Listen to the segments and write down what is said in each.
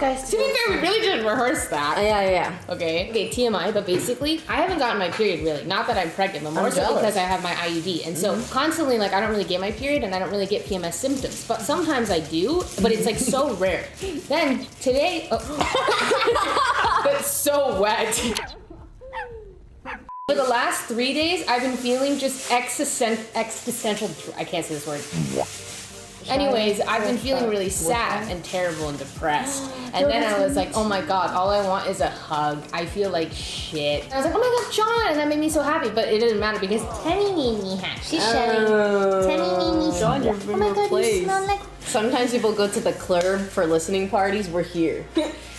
guys. To be fair, we really didn't rehearse that. Yeah. Okay, TMI, but basically, I haven't gotten my period really. Not that I'm pregnant, but more so because I have my IUD. And so constantly, like, I don't really get my period and I don't really get PMS symptoms. But sometimes I do, but it's like so rare. Then today, it's so wet. For the last 3 days, I've been feeling just existential, I can't say this word. Anyways, I've been feeling really sad and terrible and depressed. And then I was like, oh my god, all I want is a hug. I feel like shit. I was like, oh my god, John! And that made me so happy, but it doesn't matter because Tenny made me happy. She's shedding. Tenny made me John, you've been oh my god, replaced. you smell like... Sometimes people go to the club for listening parties. We're here.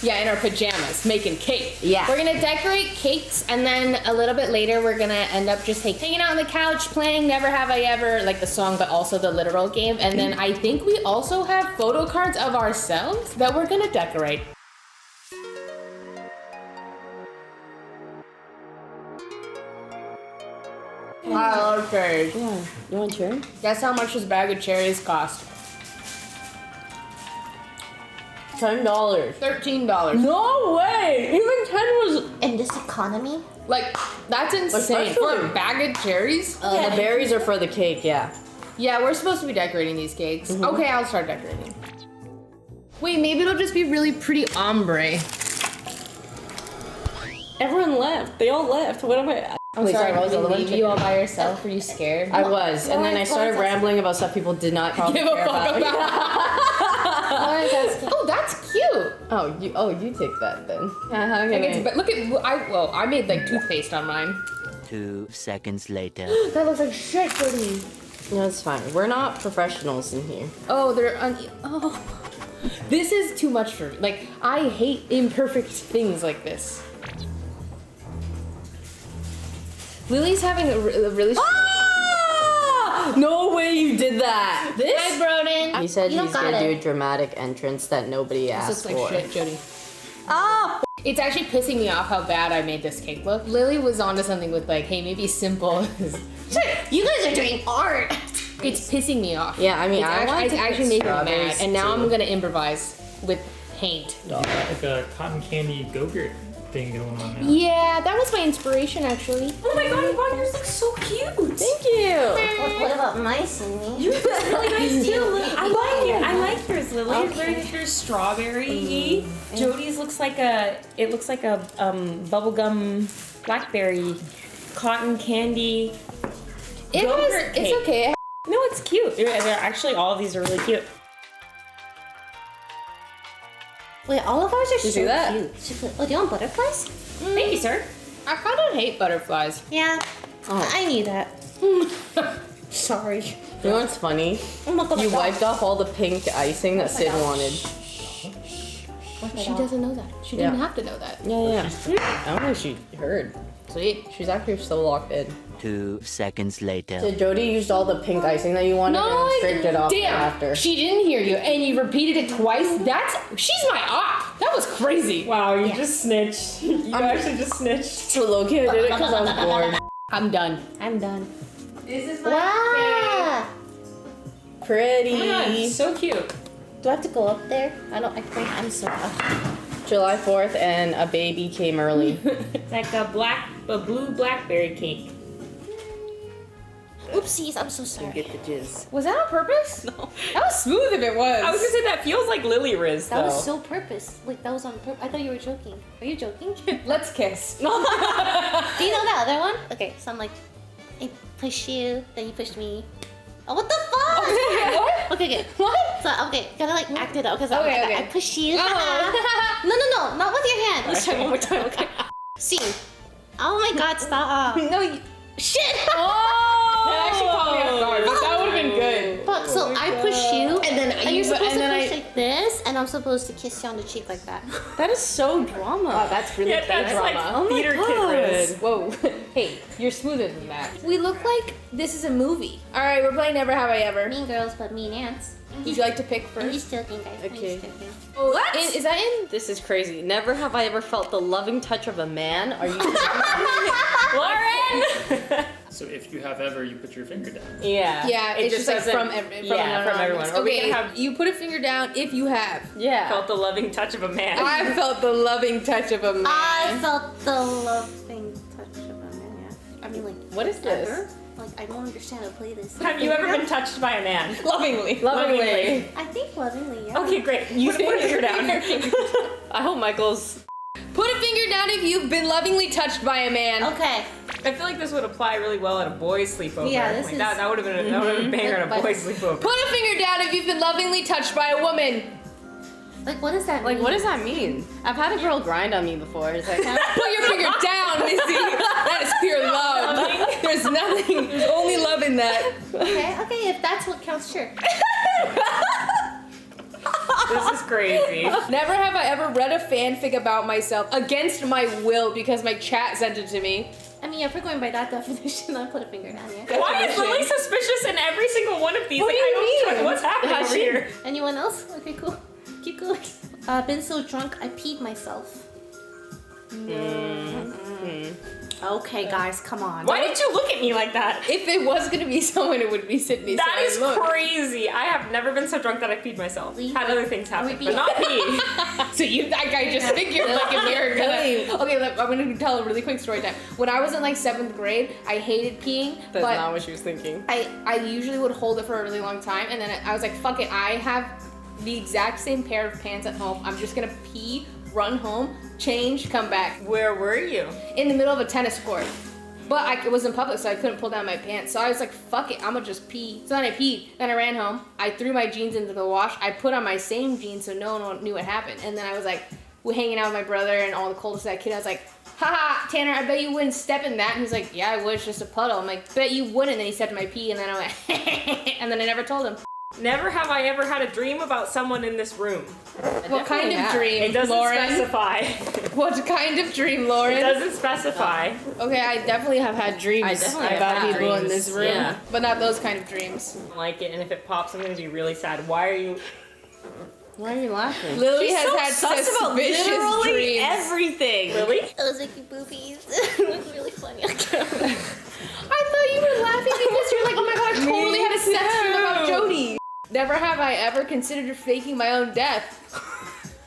Yeah, in our pajamas, making cake. Yeah. We're gonna decorate cakes, and then a little bit later, we're gonna end up just like hanging out on the couch, playing Never Have I Ever, like the song, but also the literal game. And then I think we also have photo cards of ourselves that we're gonna decorate. I love cherries. Yeah. You want cherry? Guess how much this bag of cherries cost? $10. $13. No way! Even 10 was... In this economy? Like, that's insane. For a bag of cherries? The berries are for the cake, yeah. Yeah, we're supposed to be decorating these cakes. Okay, I'll start decorating. Wait, maybe it'll just be really pretty ombre. Everyone left. They all left. What am I... I'm sorry, I was leave you all by yourself. Were you scared? I was, and then I started rambling about stuff people did not probably Give a care fuck about. Oh, that's cute. Oh, you take that then. But look at, I made like toothpaste on mine. 2 seconds later. That looks like shit, Jodi. No, it's fine. We're not professionals in here. Oh, this is too much for me. Like, I hate imperfect things like this. Lily's having a really. No way you did that. This? Hi, Broden. He said You he's don't got gonna do it. a dramatic entrance that nobody asked This looks for. like shit, Jodi. Oh! It's actually pissing me off how bad I made this cake look. Lily was onto something with like, hey, maybe simple. You guys are doing art! It's pissing me off. Yeah, I mean, It's actually making me mad, and now I'm gonna improvise with paint. Like a cotton candy go-gurt thing going on now. Yeah, that was my inspiration actually. Oh my god, Yvonne, yours looks so cute. Thank you. What about mice and me? Yours looks really nice too. I like it. I like yours, Lily. Okay. Yours strawberry-y. Jodi's looks like a bubblegum blackberry cotton candy. It's okay. No, it's cute. They're actually, all of these are really cute. Wait, all of ours are so see that? cute. Oh, do you want butterflies? Thank you, sir. I kind of hate butterflies. Yeah. Oh. I knew that. Sorry. You know what's funny? Oh my god. You wiped off all the pink icing that Sid wanted. She doesn't know that. She didn't have to know that. Yeah. I don't think she heard. Sweet. She's actually still locked in. 2 seconds later. So Jodi used all the pink icing that you wanted and scraped it off after. She didn't hear you, and you repeated it twice. She's my op. That was crazy. Wow, you just snitched. You actually just snitched. So Loki, I did it because I was bored. I'm done. I'm done. This is my Wow! Pretty. Oh my god, it's so cute. Do I have to go up there? I think I'm so July 4th and a baby came early. It's like a blue blackberry cake. Oopsies, I'm so sorry. Get the jizz. Was that on purpose? No. That was smooth if it was. I was gonna say that feels like Lily Riz though. That was so purpose. Wait, that was on purpose. I thought you were joking. Are you joking? Do you know Let's kiss. that other one? Okay, so I'm like, I push you, then you push me. Oh, what the fuck? What? Okay, okay. What? So, okay, gotta like act it out because Okay. I push you. Oh. No, not with your hand. Let's try one more time, okay? Scene. Oh my god, stop. No, you. Shit! That actually caught me off guard, but that would have been good. Fuck, so I push you, And then and you're supposed to and then push like this, and I'm supposed to kiss you on the cheek like that. That is so drama. Wow, that's really Yeah, that's drama. like theater kid Riz. Whoa. Hey, you're smoother than that. We look like this is a movie. All right, we're playing Never Have I Ever. Mean girls, but mean ants. Would you like to pick And you first? still think guys. Okay. Oh, what? Is that in? This is crazy. Never have I ever felt the loving touch of a man. Are you Lauren! So if you have ever, you put your finger down. Yeah. Yeah, it's just like doesn't- from from anonymous. everyone. Or we Okay, can have you put a finger down if you have. yeah. Felt the loving touch of a man. I felt the loving touch of a man. I felt the loving touch of a man. Yeah. I mean, like, What is this? ever? Like, I don't understand how to play this. Have you ever been touched by a man? Lovingly. Lovingly. I think lovingly, yeah. Okay, great. You put a finger down. I hope Michael's. Put a finger down if you've been lovingly touched by a man. Okay. I feel like this would apply really well at a boys' sleepover. Yeah, this like is- that would have been a banger at a But- boys' sleepover. Put a finger down if you've been lovingly touched by a woman. Like, what does that Like, mean? what does that mean? I've had a girl grind on me before. It's like, Put your finger down, Missy. That is pure love. There's nothing. There's only love in that. Okay, if that's what counts, sure. This is crazy. Never have I ever read a fanfic about myself against my will because my chat sent it to me. I mean, if we're going by that definition, I'll put a finger down, yeah. Why is Lily suspicious in every single one of these? What like, do you I don't mean? know what's happening How's over she- here. Anyone else? Okay, cool. Keep going. Been so drunk, I peed myself. Okay, guys, come on. Why did you look at me like that? If it was gonna be someone, it would be Sydney. That is so I looked. crazy. I have never been so drunk that I peed myself. We- Had other things happen, we but not pee. So you, like, I just figured like if you're gonna. Okay, look, I'm gonna tell a really quick story time. When I was in like 7th grade, I hated peeing, that's but not what she was thinking. I usually would hold it for a really long time, and then I was like, fuck it, I have the exact same pair of pants at home. I'm just gonna pee, run home, change, come back. Where were you? In the middle of a tennis court. But it was in public, so I couldn't pull down my pants. So I was like, fuck it, I'ma just pee. So then I peed. Then I ran home. I threw my jeans into the wash. I put on my same jeans so no one knew what happened. And then I was like, hanging out with my brother and all the coldest that kid. I was like, haha, Tanner, I bet you wouldn't step in that. And he's like, yeah, I would, it's just a puddle. I'm like, bet you wouldn't. And then he stepped in my pee, and then I went, and then I never told him. Never have I ever had a dream about someone in this room. What kind of dream, It doesn't Lauren? specify. What kind of dream, Lauren? It doesn't specify. Okay, I definitely have had dreams I definitely about have had people in dreams, this room, yeah. but not those kind of dreams. I like it, and if it pops, I'm gonna be really sad. Why are you? Why are you laughing? Lily She's has so had sus about suspicious literally dreams. everything. Really? It was like boobies. It was really funny. I thought you were laughing because you're like, oh my god, I totally had a sex dream about Jodi. Never have I ever considered faking my own death.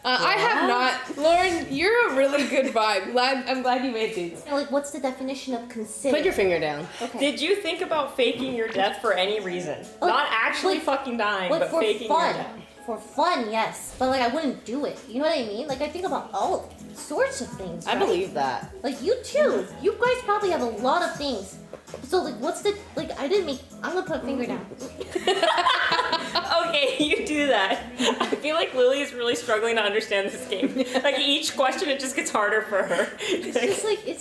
I have not. Lauren, you're a really good vibe. I'm glad you made these. Like, what's the definition of consider? Put your finger down. Okay. Did you think about faking your death for any reason? Not actually like- fucking dying, Like, but for faking fun. your death. For fun, yes. But, like, I wouldn't do it. You know what I mean? Like, I think about all sorts of things. I right? believe that. Like, you too. You guys probably have a lot of things. So, like, what's the. Like, I'm gonna put a finger down. Okay, you do that. I feel like Lily is really struggling to understand this game. Like each question, it just gets harder for her. It's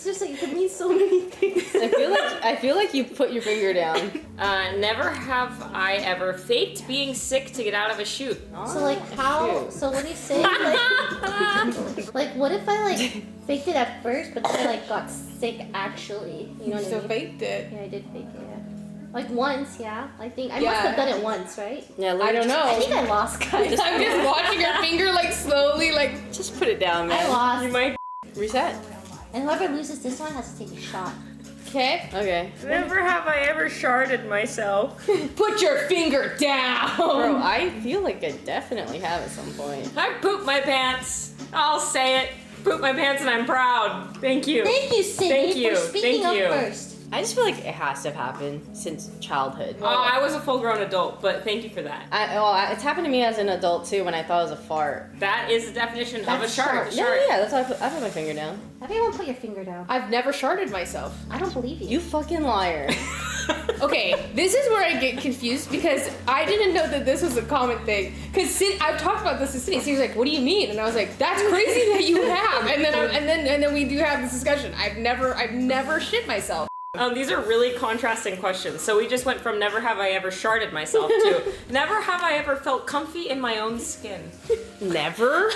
just like, it could mean so many things. I feel like you put your finger down. Never have I ever faked being sick to get out of a shoot. So, like, how. Shoot. So, what do you say? Like, what if I, like, faked it at first, but then I, like, got sick actually? You know what I So mean? faked it. Yeah, I did fake it, yeah. Like, once, yeah. I think. I Yeah. must have done it once, right? Yeah, I don't I know. think I lost, guys. I'm just watching her finger like slowly, like. Just put it down, man. I lost. You might. Reset. And whoever loses this one has to take a shot. Okay. Okay. Never have I ever sharded myself. Put your finger down. Bro, I feel like I definitely have at some point. I pooped my pants. I'll say it. Pooped my pants and I'm proud. Thank you. Thank you, Sydney, Thank you. for speaking Thank you. up first. I just feel like it has to have happened since childhood. I was a full-grown adult, but thank you for that. It's happened to me as an adult too when I thought it was a fart. That is the definition of a That's shard. shard. Yeah, that's why I put my finger down. Everyone put your finger down. I've never sharded myself. I don't believe you. You fucking liar. Okay, this is where I get confused because I didn't know that this was a common thing. Because I've talked about this to Sydney. He was like, "What do you mean?" And I was like, "That's crazy that you have." And then we do have this discussion. I've never shit myself. These are really contrasting questions. So we just went from never have I ever sharded myself to never have I ever felt comfy in my own skin. Never?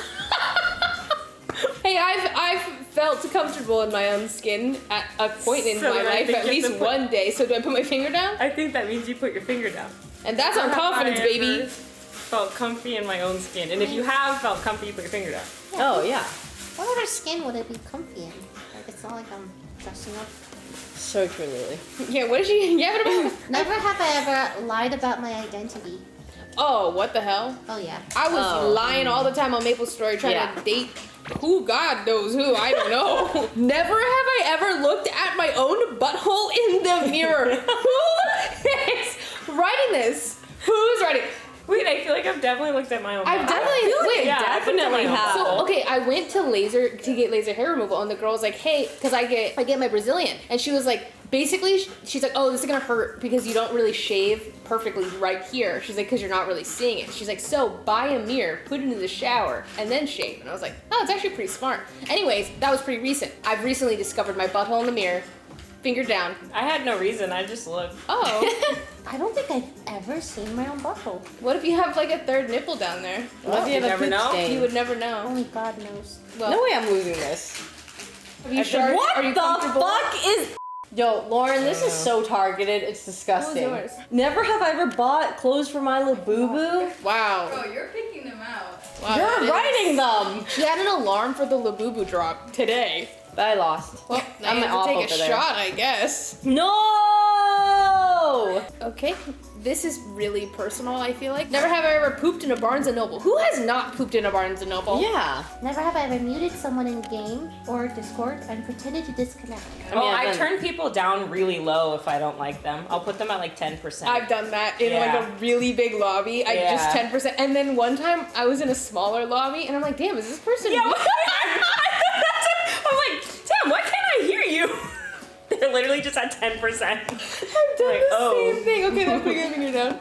Hey, I've felt comfortable in my own skin at a point in So my then I life think at you have least to put- one day. So do I put my finger down? I think that means you put your finger down. And that's on Never have confidence, I baby. ever Felt comfy in my own skin. And if you have felt comfy, you put your finger down. Oh, yeah. What other skin would it be comfy in? Like, it's not like I'm dressing up. So true, Lily. Yeah, what is she yapping about? Never have I ever lied about my identity. Oh, what the hell? Oh yeah. I was lying all the time on Maple Story trying to date who God knows who, I don't know. Never have I ever looked at my own butthole in the mirror. Who is writing this? Who's writing? Wait, I feel like I've definitely looked at my own. I've body. definitely wait. Yeah, definitely have. So okay, I went to get laser hair removal, and the girl was like, "Hey," because I get my Brazilian, and she was like, basically, she's like, "Oh, this is gonna hurt because you don't really shave perfectly right here." She's like, "Because you're not really seeing it." She's like, "So buy a mirror, put it in the shower, and then shave." And I was like, "Oh, it's actually pretty smart." Anyways, that was pretty recent. I've recently discovered my butthole in the mirror, finger down. I had no reason. I just looked. Oh, I don't think I've ever seen my own butthole. what if you have like a third nipple down there? What if you have a never poop know. stain? You would never know. Only God knows. Well, No way I'm losing this. have you sure? What Are you the comfortable? fuck is... Yo, Lauren, this is so targeted. It's disgusting. What was yours? Never have I ever bought clothes for my little boo-boo. Wow. Bro, you're picking them out. Wow, that You're is- writing them. She had an alarm for the Labubu drop today. But I lost. Well, now I'm you have off to take over a there. shot, I guess. No! Okay, this is really personal, I feel like. Never have I ever pooped in a Barnes & Noble. Who has not pooped in a Barnes & Noble? Yeah. Never have I ever muted someone in game or Discord and pretended to disconnect. I turn people down really low if I don't like them. I'll put them at like 10%. I've done that in like Yeah. a really big lobby. I Yeah. just 10%. And then one time I was in a smaller lobby and I'm like, damn, is this person? Yeah, I'm like, damn, why can't I hear you? They're literally just at 10%. I've done the same thing. Okay, then put your finger down.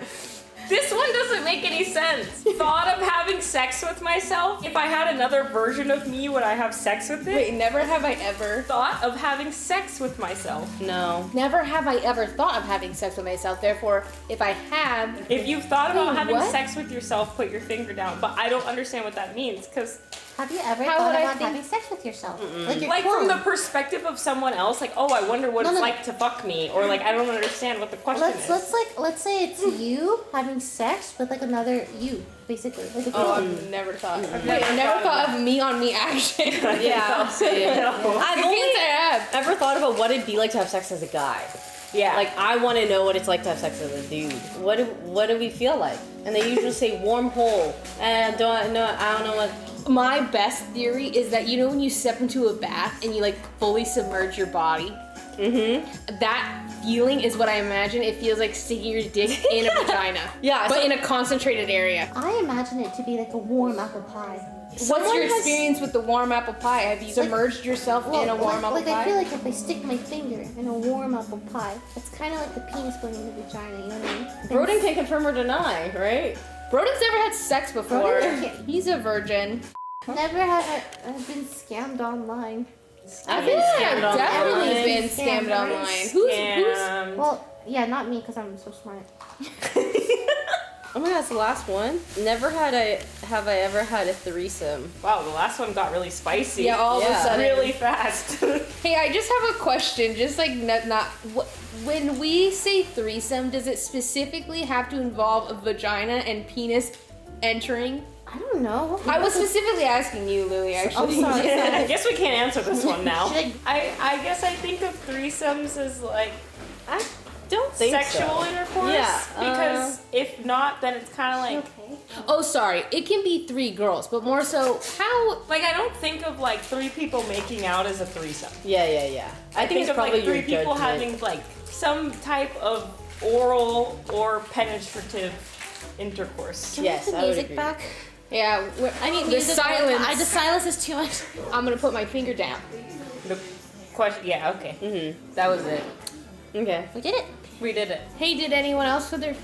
This one doesn't make any sense. Thought of having sex with myself? If I had another version of me, would I have sex with it? Wait, never have I ever. Thought of having sex with myself. No. Never have I ever thought of having sex with myself. Therefore, if I have. If you've thought about Wait, having what? sex with yourself, put your finger down. But I don't understand what that means, because Have you ever How thought would I about think- having sex with yourself? Like, you're like cool. from the perspective of someone else, like, oh, I wonder what No, it's no. like to fuck me, or like I don't understand what the question is. Let's say it's you having sex with like another you, basically. Like a Oh, girl. I've never thought. I've never never thought thought of me on me action. Yeah. Same. I've I only can't say I have. ever thought about what it'd be like to have sex as a guy. Yeah. Like, I want to know what it's like to have sex as a dude. What do we feel like? And they usually say warm hole. And I don't know what. My best theory is that, you know, when you step into a bath and you like fully submerge your body, that feeling is what I imagine it feels like sticking your dick in a vagina. Yeah, but so- in a concentrated area. I imagine it to be like a warm apple pie. What's Someone your has- experience with the warm apple pie? Have you submerged yourself in a warm apple like pie? I feel like if I stick my finger in a warm apple pie, it's kind of like the penis going in the vagina. You know what I mean? Broden can confirm or deny, right? Broden's never had sex before. Broden- He's a virgin. Never have I've been scammed online. I've been Yeah, scammed online. definitely been scammed Scammed. online. Who's Scammed. Well, yeah, not me because I'm so smart. Oh my god, that's the last one. Never have I ever had a threesome. Wow, the last one got really spicy. yeah, all of a Yeah. sudden. really fast. Hey, I just have a question. Just like when we say threesome, does it specifically have to involve a vagina and penis entering? I don't know. I was specifically asking you, Lily. Actually. Oh, sorry. I guess we can't answer this one now. Should I guess I think of threesomes as like I don't think sexual so. intercourse. Yeah, Because if not, then it's kind of like Okay. Oh, sorry. It can be 3 girls, but more so how. like I don't think of like 3 people making out as a threesome. Yeah. I think it's of probably like 3 your people judgment. having like some type of oral or penetrative intercourse. Can Yes, we I have the would music agree. back? Yeah. I need the music. silence. The silence is too much. I'm gonna put my finger down. The question, yeah, okay, Mm-hmm. that was it. Okay. We did it. We did it. Hey, did anyone else with their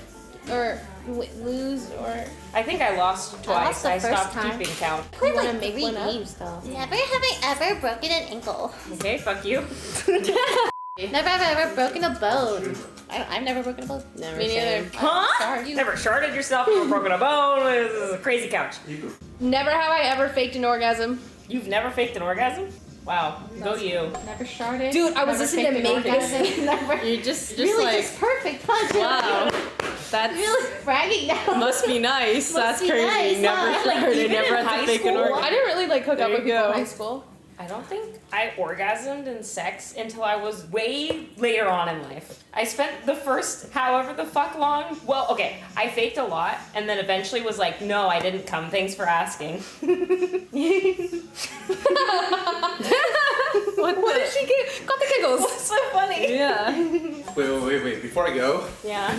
or lose or? I think I lost twice. lost the I first stopped time. keeping count. Played wanna like make 3 one up? games though. Never have I ever broken an ankle. Okay, fuck you. Never have I ever broken a bone. I've never broken a bone. Never Me same. neither. Huh? Sorry. Never sharded yourself, never broken a bone. This is a crazy couch. Never have I ever faked an orgasm. You've never faked an orgasm? Wow, go you. Never sharded. Dude, I was Never listening to faked an Make This. orgasm. Never. You're just Really, like, just perfect, huh? wow. That's Really bragging now. must be nice. Must That's be crazy. nice, never huh? started. Even never in had high to fake an school? I orgasm. didn't really like hook up There with you people in go. high school. I don't think I orgasmed in sex until I was way later on in life. I spent the first however the fuck long. Well, okay, I faked a lot and then eventually was like, no, I didn't come. Thanks for asking. What did she get? Got the giggles. What's so funny? Yeah. Wait. Before I go, Yeah.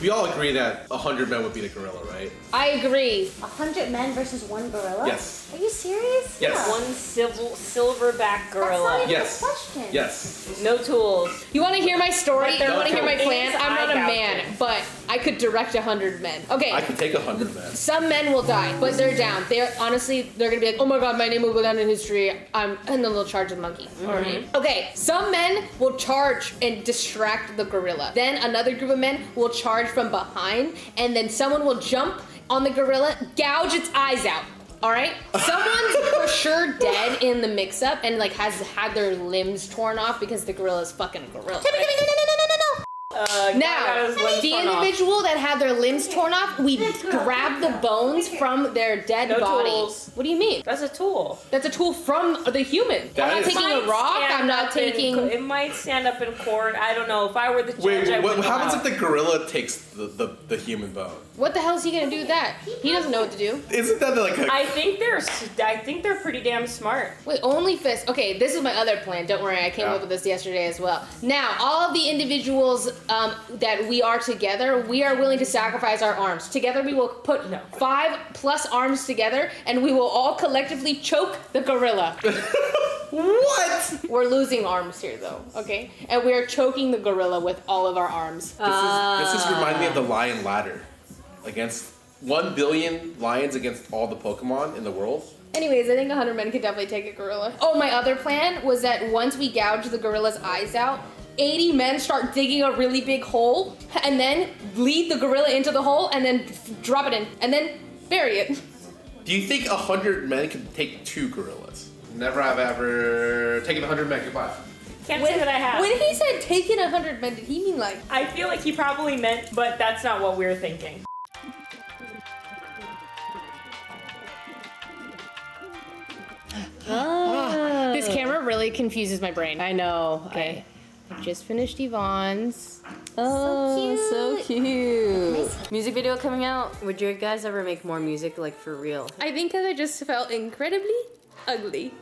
we all agree that 100 men would beat a gorilla, right? I agree. 100 men versus one gorilla? Yes. Are you serious? Yes. Yeah. One silverback That's not gorilla. even Yes. a question. Yes. No tools. You want to hear my story? But they're You want to hear my okay. plan? I'm not a I doubt man, it. but I could direct 100 men. Okay. I could take 100 men. Some men will die, but they're down. They're honestly, they're gonna be like, oh my god, my name will go down in history. And then they'll charge the monkey. Alright. Okay, some men will charge and distract the gorilla. Then another group of men will charge from behind, and then someone will jump on the gorilla, gouge its eyes out. Alright? Someone's for sure dead in the mix-up and like has had their limbs torn off because the gorilla's fucking a gorilla. Now, the individual that had their limbs torn off, we grab the bones from their dead No body. tools. What do you mean? That's a tool. That's a tool from the human. That I'm not is- taking a rock. I'm not taking. It might stand up in court. I don't know. If I were the judge, Wait, I what would happens if know. the gorilla takes the human bone? What the hell is he gonna do with that? He doesn't know what to do. Isn't that like a... I think they're pretty damn smart. Wait, only fist. Okay, this is my other plan. Don't worry, I came Yeah. up with this yesterday as well. Now, all of the individuals that we are together, we are willing to sacrifice our arms. Together, we will put 5+ arms together, and we will all collectively choke the gorilla. What? We're losing arms here, though. Okay, and we are choking the gorilla with all of our arms. This is reminding me of the lion ladder. Against 1 billion lions against all the Pokemon in the world. Anyways, I think 100 men could definitely take a gorilla. Oh, my other plan was that once we gouge the gorilla's eyes out, 80 men start digging a really big hole and then lead the gorilla into the hole and then drop it in and then bury it. Do you think 100 men could take 2 gorillas? Never have ever taken 100 men. Goodbye. Can't say that I have. When he said taking 100 men, did he mean like... I feel like he probably meant, but that's not what we're thinking. This camera really confuses my brain. I know. Okay. I just finished Yvonne's. Oh, so cute. Music video coming out. Would you guys ever make more music like for real? I think because I just felt incredibly ugly.